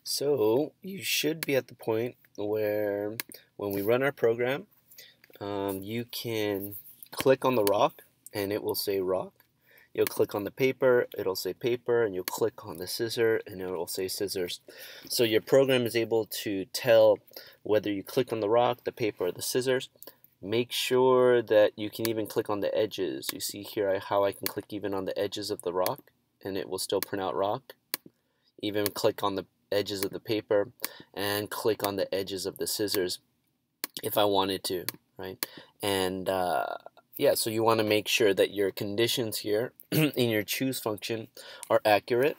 So you should be at the point where when we run our program, you can click on the rock and it will say rock. You'll click on the paper, it'll say paper, and you'll click on the scissor and it will say scissors. So your program is able to tell whether you click on the rock, the paper, or the scissors. Make sure that you can even click on the edges. You see here how I can click even on the edges of the rock and it will still print out rock. Even click on the edges of the paper and click on the edges of the scissors if I wanted to, right? And yeah, so you want to make sure that your conditions here in your choose function are accurate.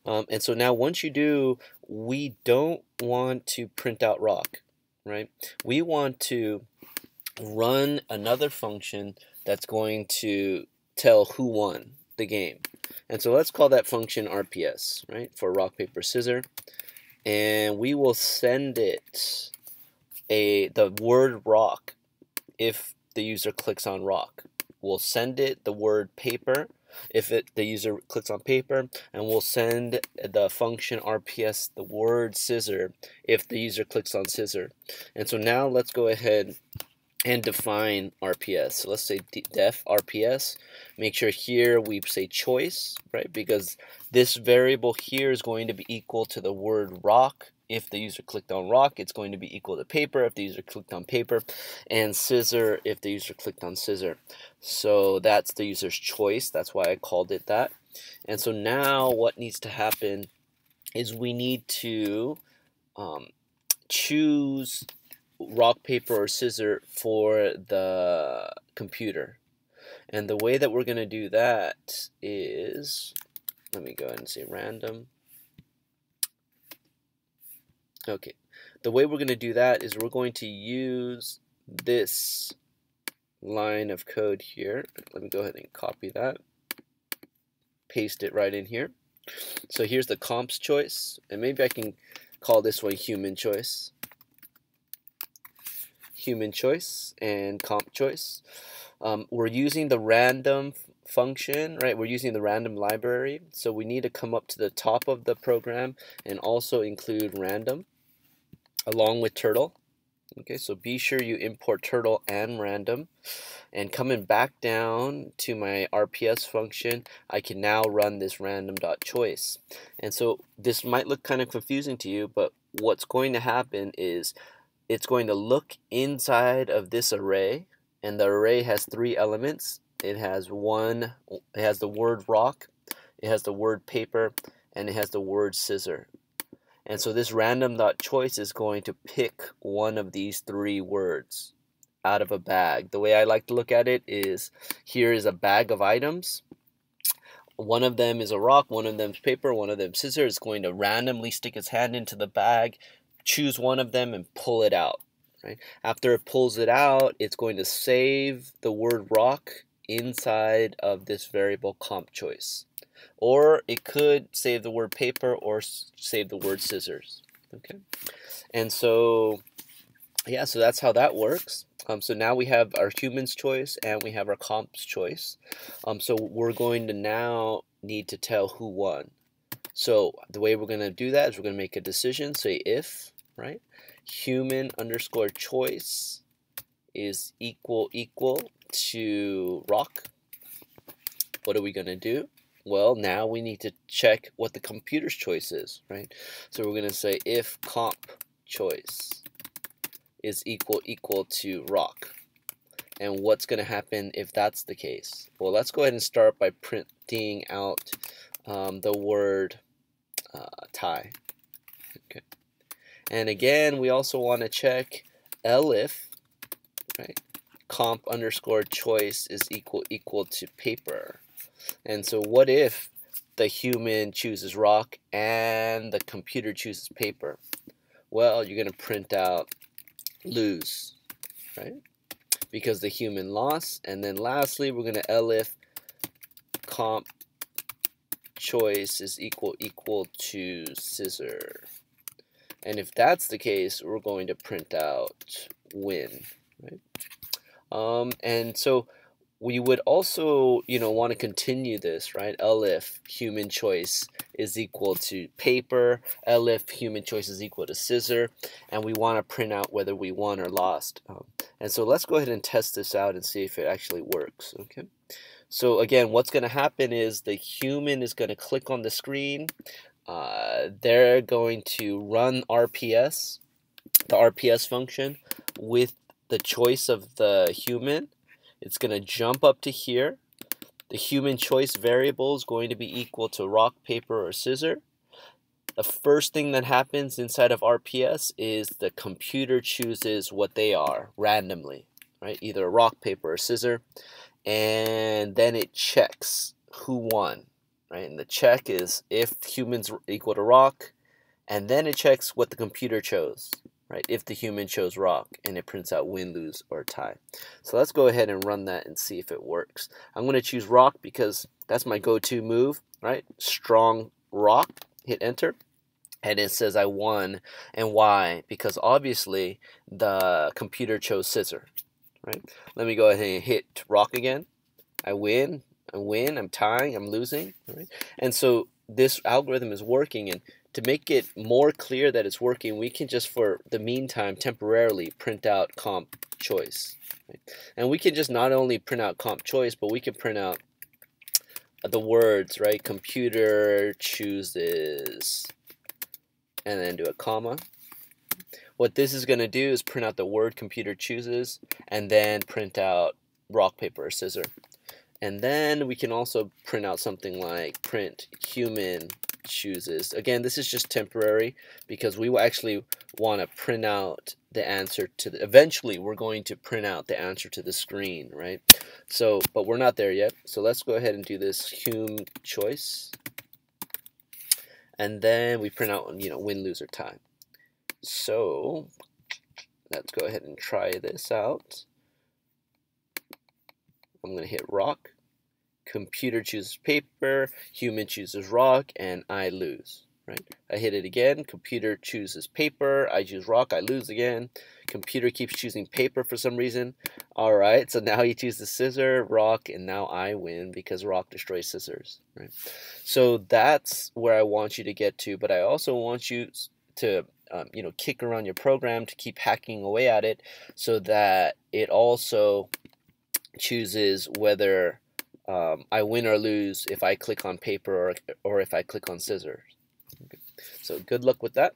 And so now once you do, we don't want to print out rock, right? We want to run another function that's going to tell who won the game. And so let's call that function RPS, right, for rock, paper, scissor. And we will send it the word rock if the user clicks on rock. We'll send it the word paper if the user clicks on paper, and we'll send the function RPS the word scissor if the user clicks on scissor. And so now let's go ahead and define RPS. So let's say def RPS. Make sure here we say choice, right? Because this variable here is going to be equal to the word rock. If the user clicked on rock, it's going to be equal to paper if the user clicked on paper, and scissor if the user clicked on scissor. So that's the user's choice. That's why I called it that. And so now what needs to happen is we need to choose rock, paper, or scissor for the computer. And the way that we're going to do that is, let me go ahead and say random. Okay, the way we're going to do that is we're going to use this line of code here. Let me go ahead and copy that, paste it right in here. So here's the comps choice, and maybe I can call this one human choice. Human choice and comp choice. We're using the random function, right? We're using the random library, so we need to come up to the top of the program and also include random along with turtle. Okay, so be sure you import turtle and random. And coming back down to my RPS function, I can now run this random.choice. And so this might look kind of confusing to you, but what's going to happen is it's going to look inside of this array, and the array has 3 elements. It has the word rock, it has the word paper, and it has the word scissor. And so this random.choice is going to pick one of these 3 words out of a bag. The way I like to look at it is, here is a bag of items. One of them is a rock, one of them is paper, one of them is scissors. It's going to randomly stick its hand into the bag, choose one of them, and pull it out. Right? After it pulls it out, it's going to save the word rock inside of this variable comp choice. Or it could save the word paper or save the word scissors. Okay, and so yeah, so that's how that works. So now we have our humans choice and we have our comps choice. So we're going to now need to tell who won. So the way we're going to do that is we're going to make a decision. Say if, right, human underscore choice is equal to rock. What are we going to do? Well, now we need to check what the computer's choice is, right? So we're going to say if comp choice is equal to rock. And what's going to happen if that's the case? Well, let's go ahead and start by printing out the word tie. Okay. And again, we also want to check elif, right? Comp underscore choice is equal to paper. And so what if the human chooses rock and the computer chooses paper? Well, you're going to print out lose, right? Because the human lost. And then lastly, we're going to elif comp choice is equal to scissor. And if that's the case, we're going to print out win, right? And so we would also, want to continue this, right? Elif human choice is equal to paper, elif human choice is equal to scissor, and we want to print out whether we won or lost. And so let's go ahead and test this out and see if it actually works. Okay. So again, what's going to happen is the human is going to click on the screen. They're going to run RPS, the RPS function, with the choice of the human. It's going to jump up to here. The human choice variable is going to be equal to rock, paper, or scissor. The first thing that happens inside of RPS is the computer chooses what they are randomly, right? Either a rock, paper, or scissor. And then it checks who won, right? And the check is if humans equal to rock, and then it checks what the computer chose, right? If the human chose rock, and it prints out win, lose, or tie. So let's go ahead and run that and see if it works. I'm going to choose rock because that's my go-to move, right? Strong rock, hit enter, and it says I won. And why? Because obviously the computer chose scissor, right? Let me go ahead and hit rock again. I win, I'm tying, I'm losing, right? And so this algorithm is working, and to make it more clear that it's working, we can just, for the meantime, temporarily print out comp choice. Right? And we can just not only print out comp choice, but we can print out the words, right? Computer chooses, and then do a comma. What this is going to do is print out the word computer chooses, and then print out rock, paper, or scissor. And then we can also print out something like print human chooses. Again, this is just temporary because we will actually want to print out the answer to the, eventually we're going to print out the answer to the screen, right? So, but we're not there yet. So let's go ahead and do this hum choice. And then we print out, win, lose, or tie. So let's go ahead and try this out. I'm going to hit rock. Computer chooses paper, human chooses rock, and I lose, right? I hit it again. Computer chooses paper, I choose rock, I lose again. Computer keeps choosing paper for some reason. All right, so now he chooses scissor, rock, and now I win because rock destroys scissors, right? So that's where I want you to get to, but I also want you to kick around your program to keep hacking away at it so that it also chooses whether I win or lose if I click on paper or if I click on scissors. Okay. So good luck with that.